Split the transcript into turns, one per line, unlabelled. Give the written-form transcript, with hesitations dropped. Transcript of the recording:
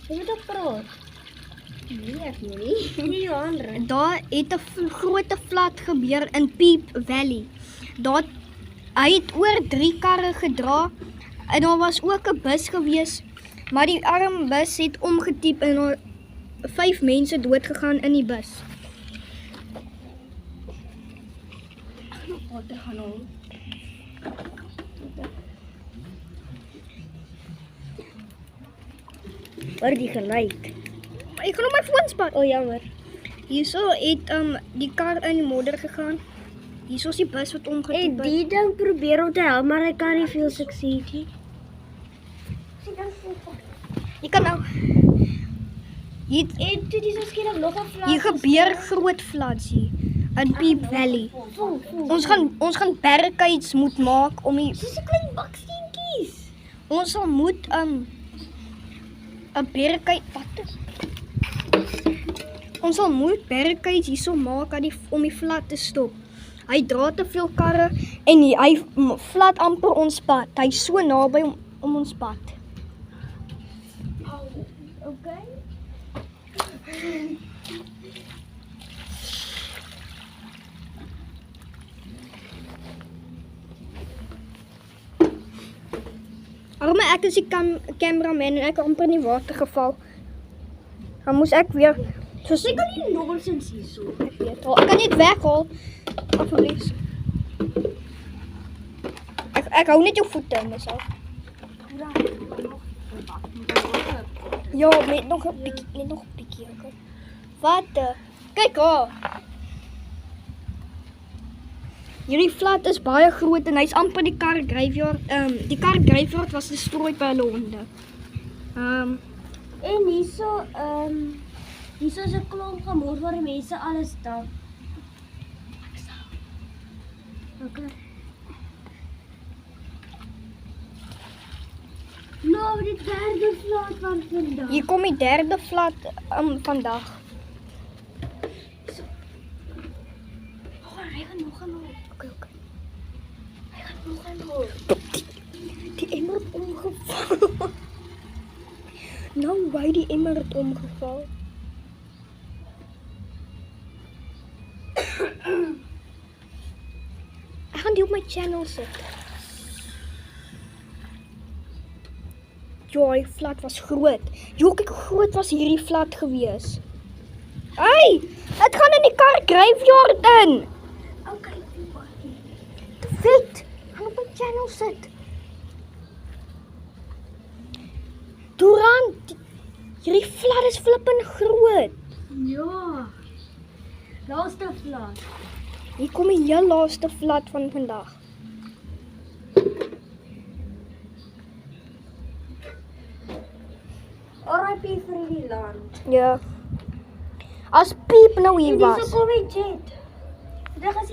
Jy moet ook praat. Nee, ek nie. Nie ander.
Daar het 'n groot flood gebeur in Peep Valley. Hy het oor 3 karre gedra en daar was ook 'n bus gewees, maar die arm bus het omgetiep en daar 5 mense dood gegaan in die bus.
Water gaan hom. Waar die gelyk?
Ek kan op my foon spat.
O, jammer.
Hierso het die kar in die modder gegaan. Hierso is die bus wat omgetiep het.
Die ding probeer om te help, maar hy kan nie veel succeed nie.
Jy kan nou
En toe dis skielik nog 'n vlak.
hier gebeur groot floods hier in Peep Valley. Ons gaan barricades moet maak om die
Dis 'n klein baksteentjies.
ons sal moet 'n barricade Ons sal moet barricades hierso maak om die flood te stop. Hy dra te veel karre en hy flood amper ons pad. Hy's so naby om ons pad.
Okay.
Arme ek is die cameraman en ek het amper in die water geval. Dan moes ek weer
Jy kan nie nonsens hierso.
Ek weet al. Ek kan net weghaal. Asseblief. Ek hou net jou voete in myself. Ja, net nog 'n bietjie. Okay. Wat? Kyk haar. Hierdie flood is baie groot en hy's amper die car graveyard. Die car graveyard was destroyed by hulle honde.
En hierso is 'n klomp gemors waar die mense alles stap. Okay. Nou, die derde vlak van vandag.
Hier kom die derde flood vandag.
Hy gaan nog aan.
Okay.
Hy gaan nog aan.
Die emmer het omgeval. Nou, why die emmer het omgeval? Ek gaan die op my channel sit. Ja, die flood was groot. Jo, kyk hoe groot was hierdie flood gewees. Hey, dit gaan in die car graveyard in.
Okay,
Te vet. Gaan op my channel sit. Durant, hierdie flood is flippend groot.
ja. Laaste vlak.
Hier kom die heel laaste flood van vandag.
RIP vir die land.
Ja. As Piep nou hier
En
was.
dis kom die jet. Dit is